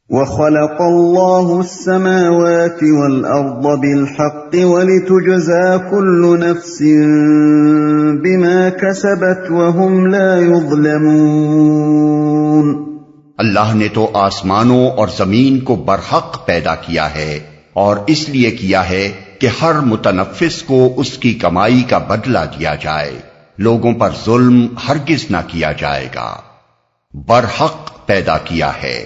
وَخَلَقَ اللَّهُ السَّمَاوَاتِ وَالْأَرْضَ بِالْحَقِّ وَلِتُجْزَى كُلُّ نَفْسٍ بِمَا كَسَبَتْ وَهُمْ لَا يُظْلَمُونَ۔ اللہ نے تو آسمانوں اور زمین کو برحق پیدا کیا ہے، اور اس لیے کیا ہے کہ ہر متنفس کو اس کی کمائی کا بدلہ دیا جائے، لوگوں پر ظلم ہرگز نہ کیا جائے گا، برحق پیدا کیا ہے۔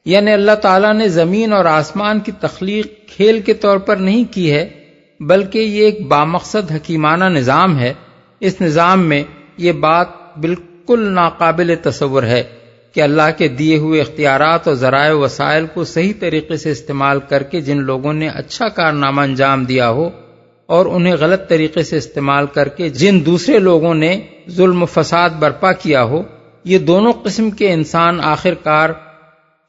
یعنی اللہ تعالیٰ نے زمین اور آسمان کی تخلیق کھیل کے طور پر نہیں کی ہے، بلکہ یہ ایک بامقصد حکیمانہ نظام ہے۔ اس نظام میں یہ بات بالکل ناقابل تصور ہے کہ اللہ کے دیے ہوئے اختیارات اور ذرائع و وسائل کو صحیح طریقے سے استعمال کر کے جن لوگوں نے اچھا کارنامہ انجام دیا ہو، اور انہیں غلط طریقے سے استعمال کر کے جن دوسرے لوگوں نے ظلم و فساد برپا کیا ہو، یہ دونوں قسم کے انسان آخر کار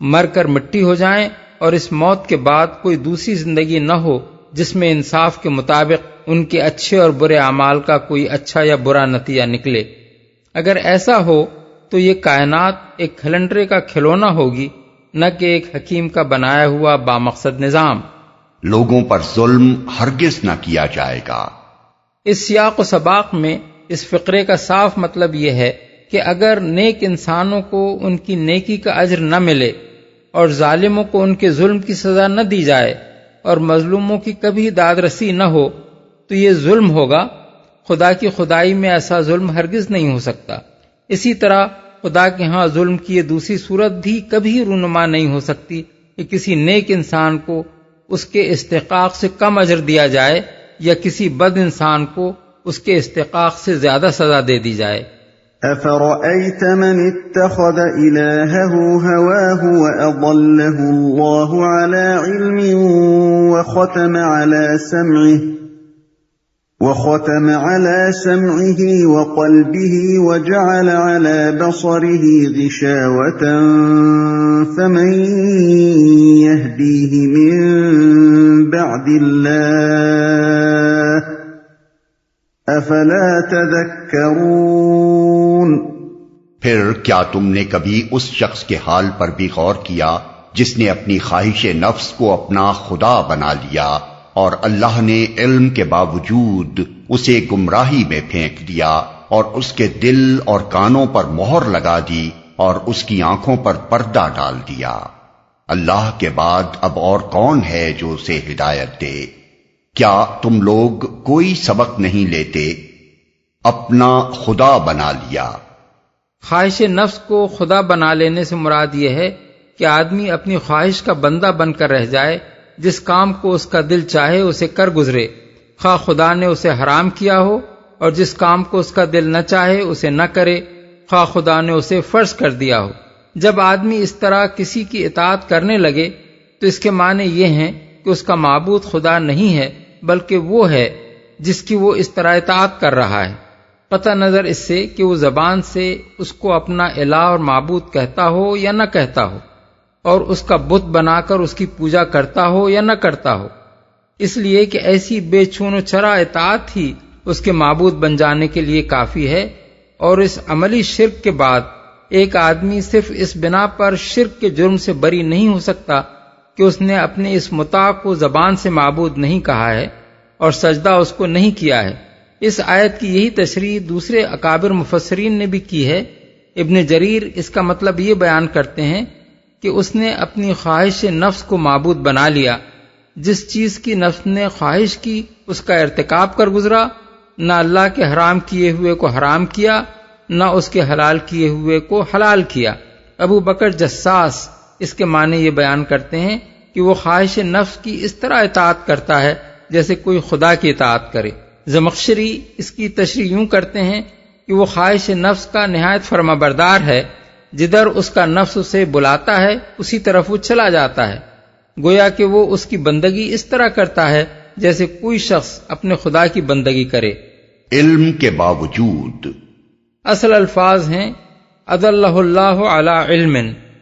مر کر مٹی ہو جائیں، اور اس موت کے بعد کوئی دوسری زندگی نہ ہو جس میں انصاف کے مطابق ان کے اچھے اور برے اعمال کا کوئی اچھا یا برا نتیجہ نکلے۔ اگر ایسا ہو تو یہ کائنات ایک کھلنڈرے کا کھلونا ہوگی، نہ کہ ایک حکیم کا بنایا ہوا بامقصد نظام۔ لوگوں پر ظلم ہرگز نہ کیا جائے گا۔ اس سیاق و سباق میں اس فقرے کا صاف مطلب یہ ہے کہ اگر نیک انسانوں کو ان کی نیکی کا اجر نہ ملے، اور ظالموں کو ان کے ظلم کی سزا نہ دی جائے، اور مظلوموں کی کبھی داد رسی نہ ہو، تو یہ ظلم ہوگا۔ خدا کی خدائی میں ایسا ظلم ہرگز نہیں ہو سکتا۔ اسی طرح خدا کے ہاں ظلم کی یہ دوسری صورت بھی کبھی رونما نہیں ہو سکتی کہ کسی نیک انسان کو اس کے استحقاق سے کم اجر دیا جائے، یا کسی بد انسان کو اس کے استحقاق سے زیادہ سزا دے دی جائے۔ أَفَرَأَيْتَ مَنِ اتَّخَذَ إِلَٰهَهُ هَوَاهُ وَأَضَلَّهُ اللَّهُ عَلَىٰ عِلْمٍ وَخَتَمَ عَلَىٰ سَمْعِهِ وَقَلْبِهِ وَجَعَلَ عَلَىٰ بَصَرِهِ غِشَاوَةً فَمَن يَهْدِيهِ مِن بَعْدِ اللَّهِ أَفَلَا تَذَكَّرُونَ۔ پھر کیا تم نے کبھی اس شخص کے حال پر بھی غور کیا جس نے اپنی خواہش نفس کو اپنا خدا بنا لیا، اور اللہ نے علم کے باوجود اسے گمراہی میں پھینک دیا، اور اس کے دل اور کانوں پر مہر لگا دی، اور اس کی آنکھوں پر پردہ ڈال دیا۔ اللہ کے بعد اب اور کون ہے جو اسے ہدایت دے؟ کیا تم لوگ کوئی سبق نہیں لیتے؟ اپنا خدا بنا لیا۔ خواہش نفس کو خدا بنا لینے سے مراد یہ ہے کہ آدمی اپنی خواہش کا بندہ بن کر رہ جائے، جس کام کو اس کا دل چاہے اسے کر گزرے، خواہ خدا نے اسے حرام کیا ہو، اور جس کام کو اس کا دل نہ چاہے اسے نہ کرے، خواہ خدا نے اسے فرض کر دیا ہو۔ جب آدمی اس طرح کسی کی اطاعت کرنے لگے تو اس کے معنی یہ ہیں کہ اس کا معبود خدا نہیں ہے، بلکہ وہ ہے جس کی وہ اس طرح اطاعت کر رہا ہے، قطع نظر اس سے کہ وہ زبان سے اس کو اپنا الہ اور معبود کہتا ہو یا نہ کہتا ہو، اور اس کا بت بنا کر اس کی پوجا کرتا ہو یا نہ کرتا ہو۔ اس لیے کہ ایسی بے چون و چرا اطاعت ہی اس کے معبود بن جانے کے لیے کافی ہے، اور اس عملی شرک کے بعد ایک آدمی صرف اس بنا پر شرک کے جرم سے بری نہیں ہو سکتا کہ اس نے اپنے اس مطاع کو زبان سے معبود نہیں کہا ہے اور سجدہ اس کو نہیں کیا ہے۔ اس آیت کی یہی تشریح دوسرے اکابر مفسرین نے بھی کی ہے۔ ابن جریر اس کا مطلب یہ بیان کرتے ہیں کہ اس نے اپنی خواہش نفس کو معبود بنا لیا۔ جس چیز کی نفس نے خواہش کی اس کا ارتکاب کر گزرا، نہ اللہ کے حرام کیے ہوئے کو حرام کیا، نہ اس کے حلال کیے ہوئے کو حلال کیا۔ ابو بکر جساس اس کے معنی یہ بیان کرتے ہیں کہ وہ خواہش نفس کی اس طرح اطاعت کرتا ہے جیسے کوئی خدا کی اطاعت کرے۔ زمخشری اس کی تشریح یوں کرتے ہیں کہ وہ خواہش نفس کا نہایت فرمانبردار ہے، جدھر اس کا نفس اسے بلاتا ہے اسی طرف وہ چلا جاتا ہے، گویا کہ وہ اس کی بندگی اس طرح کرتا ہے جیسے کوئی شخص اپنے خدا کی بندگی کرے۔ علم کے باوجود اصل الفاظ ہیں اضلہ اللہ علی علم۔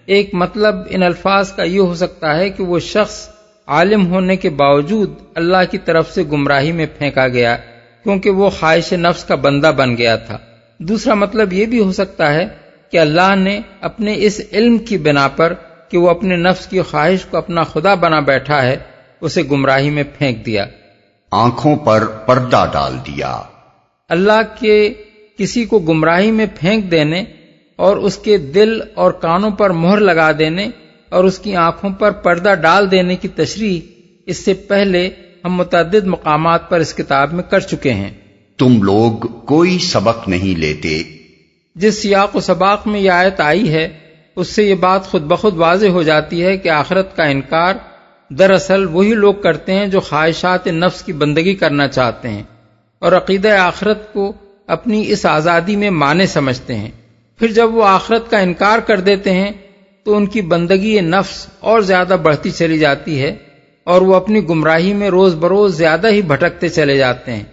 ایک مطلب ان الفاظ کا یہ ہو سکتا ہے کہ وہ شخص عالم ہونے کے باوجود اللہ کی طرف سے گمراہی میں پھینکا گیا کیونکہ وہ خواہش نفس کا بندہ بن گیا تھا۔ دوسرا مطلب یہ بھی ہو سکتا ہے کہ اللہ نے اپنے اس علم کی بنا پر کہ وہ اپنے نفس کی خواہش کو اپنا خدا بنا بیٹھا ہے، اسے گمراہی میں پھینک دیا، آنکھوں پر پردہ ڈال دیا۔ اللہ کے کسی کو گمراہی میں پھینک دینے اور اس کے دل اور کانوں پر مہر لگا دینے اور اس کی آنکھوں پر پردہ ڈال دینے کی تشریح اس سے پہلے ہم متعدد مقامات پر اس کتاب میں کر چکے ہیں۔ تم لوگ کوئی سبق نہیں لیتے۔ جس سیاق و سباق میں یہ آیت آئی ہے اس سے یہ بات خود بخود واضح ہو جاتی ہے کہ آخرت کا انکار دراصل وہی لوگ کرتے ہیں جو خواہشات نفس کی بندگی کرنا چاہتے ہیں اور عقیدہ آخرت کو اپنی اس آزادی میں مانے سمجھتے ہیں۔ پھر جب وہ آخرت کا انکار کر دیتے ہیں تو ان کی بندگی نفس اور زیادہ بڑھتی چلی جاتی ہے اور وہ اپنی گمراہی میں روز بروز زیادہ ہی بھٹکتے چلے جاتے ہیں۔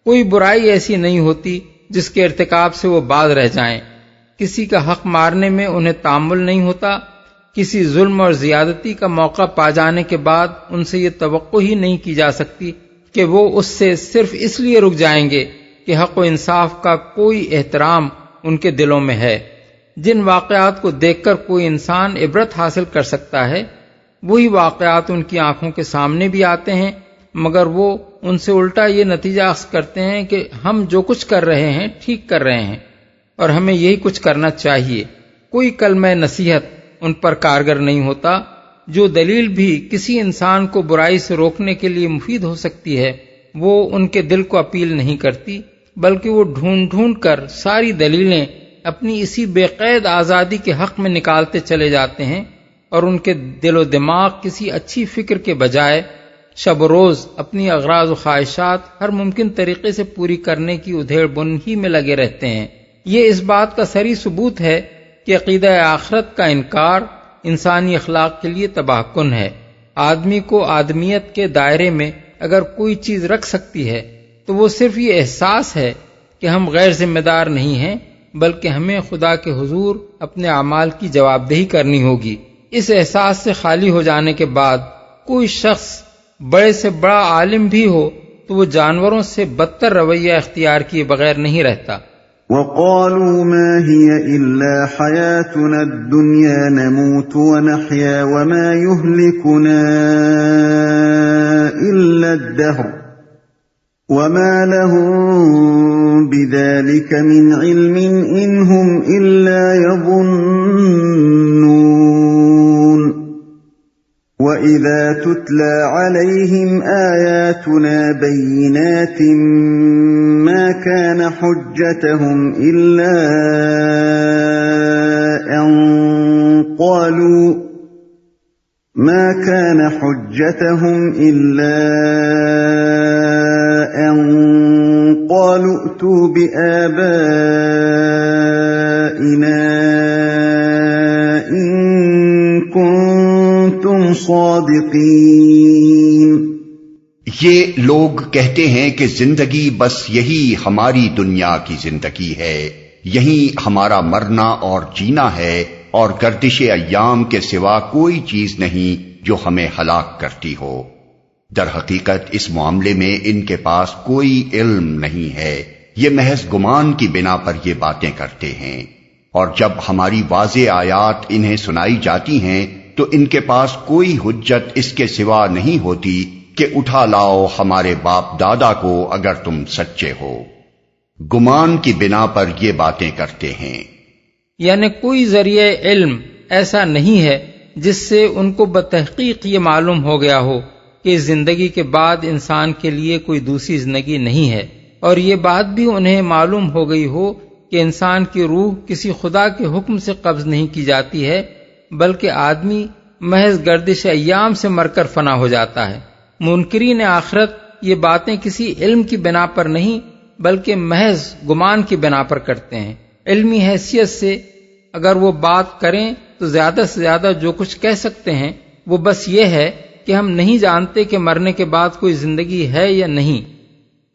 کوئی برائی ایسی نہیں ہوتی جس کے ارتکاب سے وہ باز رہ جائیں، کسی کا حق مارنے میں انہیں تامل نہیں ہوتا، کسی ظلم اور زیادتی کا موقع پا جانے کے بعد ان سے یہ توقع ہی نہیں کی جا سکتی کہ وہ اس سے صرف اس لیے رک جائیں گے کہ حق و انصاف کا کوئی احترام ان کے دلوں میں ہے۔ جن واقعات کو دیکھ کر کوئی انسان عبرت حاصل کر سکتا ہے وہی واقعات ان کی آنکھوں کے سامنے بھی آتے ہیں، مگر وہ ان سے الٹا یہ نتیجہ اخذ کرتے ہیں کہ ہم جو کچھ کر رہے ہیں ٹھیک کر رہے ہیں اور ہمیں یہی کچھ کرنا چاہیے۔ کوئی کلمہ نصیحت ان پر کارگر نہیں ہوتا۔ جو دلیل بھی کسی انسان کو برائی سے روکنے کے لیے مفید ہو سکتی ہے وہ ان کے دل کو اپیل نہیں کرتی، بلکہ وہ ڈھونڈ ڈھونڈ کر ساری دلیلیں اپنی اسی بے قید آزادی کے حق میں نکالتے چلے جاتے ہیں اور ان کے دل و دماغ کسی اچھی فکر کے بجائے شب و روز اپنی اغراض و خواہشات ہر ممکن طریقے سے پوری کرنے کی ادھیڑ بن ہی میں لگے رہتے ہیں۔ یہ اس بات کا صریح ثبوت ہے کہ عقیدہ آخرت کا انکار انسانی اخلاق کے لیے تباہ کن ہے۔ آدمی کو آدمیت کے دائرے میں اگر کوئی چیز رکھ سکتی ہے تو وہ صرف یہ احساس ہے کہ ہم غیر ذمہ دار نہیں ہیں، بلکہ ہمیں خدا کے حضور اپنے اعمال کی جواب دہی کرنی ہوگی۔ اس احساس سے خالی ہو جانے کے بعد کوئی شخص بڑے سے بڑا عالم بھی ہو تو وہ جانوروں سے بدتر رویہ اختیار کیے بغیر نہیں رہتا۔ وقالوا ما هي إلا حياتنا الدنيا نموت ونحيا وما يهلكنا إلا الدهر وما لهم بذلك من علم إن هم إلا يظنون وَإِذَا تُتْلَى عَلَيْهِمْ آيَاتُنَا بَيِّنَاتٍ مَا كَانَ حُجَّتُهُمْ إِلَّا أَن قَالُوا ائْتُوا بِآبَائِنَا إِن كُنتُمْ صادقین۔ یہ لوگ کہتے ہیں کہ زندگی بس یہی ہماری دنیا کی زندگی ہے، یہی ہمارا مرنا اور جینا ہے، اور گردش ایام کے سوا کوئی چیز نہیں جو ہمیں ہلاک کرتی ہو۔ در حقیقت اس معاملے میں ان کے پاس کوئی علم نہیں ہے، یہ محض گمان کی بنا پر یہ باتیں کرتے ہیں، اور جب ہماری واضح آیات انہیں سنائی جاتی ہیں تو ان کے پاس کوئی حجت اس کے سوا نہیں ہوتی کہ اٹھا لاؤ ہمارے باپ دادا کو اگر تم سچے ہو۔ گمان کی بنا پر یہ باتیں کرتے ہیں، یعنی کوئی ذریعہ علم ایسا نہیں ہے جس سے ان کو بتحقیق یہ معلوم ہو گیا ہو کہ زندگی کے بعد انسان کے لیے کوئی دوسری زندگی نہیں ہے، اور یہ بات بھی انہیں معلوم ہو گئی ہو کہ انسان کی روح کسی خدا کے حکم سے قبض نہیں کی جاتی ہے، بلکہ آدمی محض گردش ایام سے مر کر فنا ہو جاتا ہے۔ منکرین آخرت یہ باتیں کسی علم کی بنا پر نہیں بلکہ محض گمان کی بنا پر کرتے ہیں۔ علمی حیثیت سے اگر وہ بات کریں تو زیادہ سے زیادہ جو کچھ کہہ سکتے ہیں وہ بس یہ ہے کہ ہم نہیں جانتے کہ مرنے کے بعد کوئی زندگی ہے یا نہیں،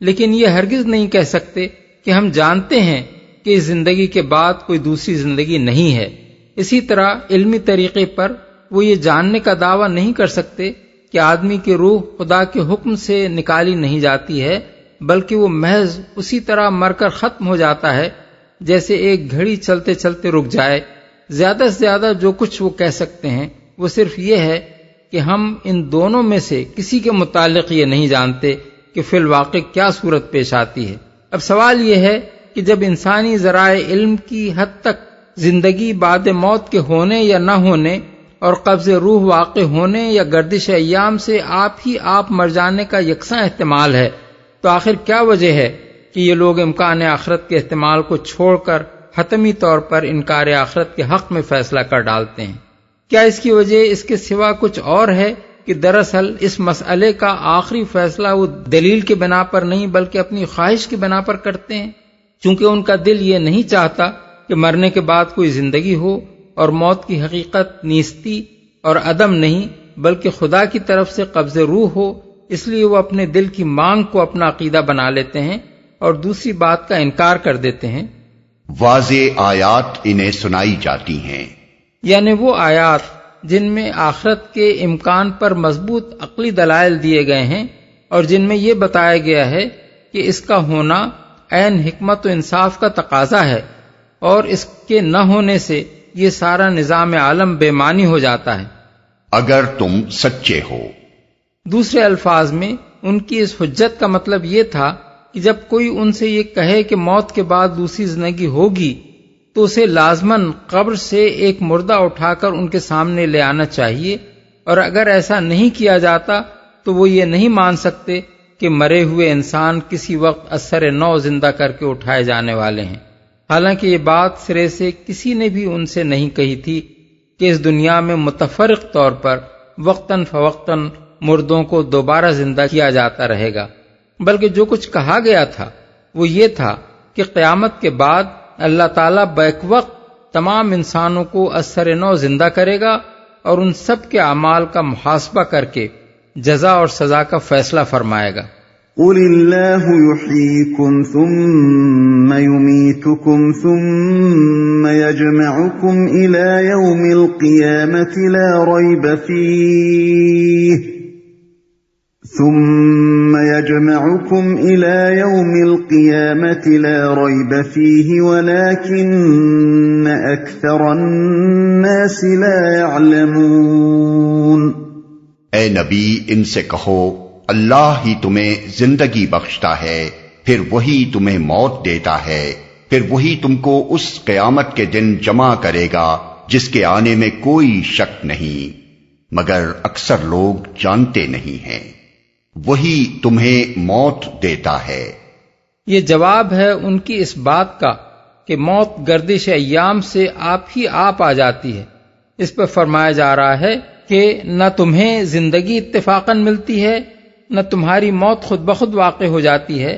لیکن یہ ہرگز نہیں کہہ سکتے کہ ہم جانتے ہیں کہ اس زندگی کے بعد کوئی دوسری زندگی نہیں ہے۔ اسی طرح علمی طریقے پر وہ یہ جاننے کا دعویٰ نہیں کر سکتے کہ آدمی کی روح خدا کے حکم سے نکالی نہیں جاتی ہے، بلکہ وہ محض اسی طرح مر کر ختم ہو جاتا ہے جیسے ایک گھڑی چلتے چلتے رک جائے۔ زیادہ سے زیادہ جو کچھ وہ کہہ سکتے ہیں وہ صرف یہ ہے کہ ہم ان دونوں میں سے کسی کے متعلق یہ نہیں جانتے کہ فی الواقع کیا صورت پیش آتی ہے۔ اب سوال یہ ہے کہ جب انسانی ذرائع علم کی حد تک زندگی بعد موت کے ہونے یا نہ ہونے اور قبض روح واقع ہونے یا گردش ایام سے آپ مر جانے کا یکساں احتمال ہے، تو آخر کیا وجہ ہے کہ یہ لوگ امکان آخرت کے احتمال کو چھوڑ کر حتمی طور پر انکار آخرت کے حق میں فیصلہ کر ڈالتے ہیں؟ کیا اس کی وجہ اس کے سوا کچھ اور ہے کہ دراصل اس مسئلے کا آخری فیصلہ وہ دلیل کے بنا پر نہیں بلکہ اپنی خواہش کی بنا پر کرتے ہیں؟ چونکہ ان کا دل یہ نہیں چاہتا کہ مرنے کے بعد کوئی زندگی ہو اور موت کی حقیقت نیستی اور عدم نہیں بلکہ خدا کی طرف سے قبض روح ہو، اس لیے وہ اپنے دل کی مانگ کو اپنا عقیدہ بنا لیتے ہیں اور دوسری بات کا انکار کر دیتے ہیں۔ واضح آیات انہیں سنائی جاتی ہیں، یعنی وہ آیات جن میں آخرت کے امکان پر مضبوط عقلی دلائل دیے گئے ہیں اور جن میں یہ بتایا گیا ہے کہ اس کا ہونا عین حکمت و انصاف کا تقاضا ہے اور اس کے نہ ہونے سے یہ سارا نظام عالم بے معنی ہو جاتا ہے۔ اگر تم سچے ہو۔ دوسرے الفاظ میں ان کی اس حجت کا مطلب یہ تھا کہ جب کوئی ان سے یہ کہے کہ موت کے بعد دوسری زندگی ہوگی تو اسے لازماً قبر سے ایک مردہ اٹھا کر ان کے سامنے لے آنا چاہیے، اور اگر ایسا نہیں کیا جاتا تو وہ یہ نہیں مان سکتے کہ مرے ہوئے انسان کسی وقت اثر نو زندہ کر کے اٹھائے جانے والے ہیں۔ حالانکہ یہ بات سرے سے کسی نے بھی ان سے نہیں کہی تھی کہ اس دنیا میں متفرق طور پر وقتاً فوقتاً مردوں کو دوبارہ زندہ کیا جاتا رہے گا، بلکہ جو کچھ کہا گیا تھا وہ یہ تھا کہ قیامت کے بعد اللہ تعالیٰ بیک وقت تمام انسانوں کو اثر نو زندہ کرے گا اور ان سب کے اعمال کا محاسبہ کر کے جزا اور سزا کا فیصلہ فرمائے گا۔ قل اللہ یحییکم ثم یمیتکم ثم یجمعکم الی یوم القیامت لا ریب فیہ ثم يجمعكم إلى يوم القيامة لا ريب فيه ولكن أكثر الناس لا يعلمون۔ اے نبی ان سے کہو اللہ ہی تمہیں زندگی بخشتا ہے، پھر وہی تمہیں موت دیتا ہے، پھر وہی تم کو اس قیامت کے دن جمع کرے گا جس کے آنے میں کوئی شک نہیں، مگر اکثر لوگ جانتے نہیں ہیں۔ وہی تمہیں موت دیتا ہے۔ یہ جواب ہے ان کی اس بات کا کہ موت گردش ایام سے آپ آ جاتی ہے۔ اس پر فرمایا جا رہا ہے کہ نہ تمہیں زندگی اتفاقاً ملتی ہے نہ تمہاری موت خود بخود واقع ہو جاتی ہے،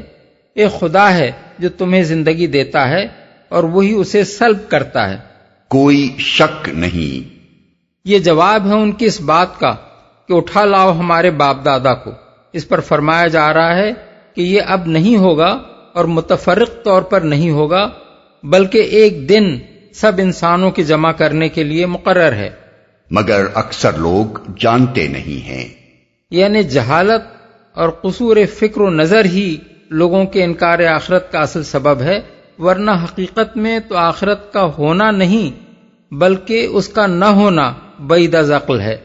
ایک خدا ہے جو تمہیں زندگی دیتا ہے اور وہی اسے سلب کرتا ہے، کوئی شک نہیں۔ یہ جواب ہے ان کی اس بات کا کہ اٹھا لاؤ ہمارے باپ دادا کو۔ اس پر فرمایا جا رہا ہے کہ یہ اب نہیں ہوگا اور متفرق طور پر نہیں ہوگا بلکہ ایک دن سب انسانوں کی جمع کرنے کے لیے مقرر ہے، مگر اکثر لوگ جانتے نہیں ہیں۔ یعنی جہالت اور قصور فکر و نظر ہی لوگوں کے انکار آخرت کا اصل سبب ہے، ورنہ حقیقت میں تو آخرت کا ہونا نہیں بلکہ اس کا نہ ہونا بعید از عقل ہے۔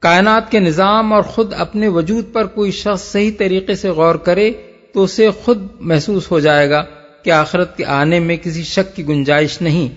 کائنات کے نظام اور خود اپنے وجود پر کوئی شخص صحیح طریقے سے غور کرے تو اسے خود محسوس ہو جائے گا کہ آخرت کے آنے میں کسی شک کی گنجائش نہیں۔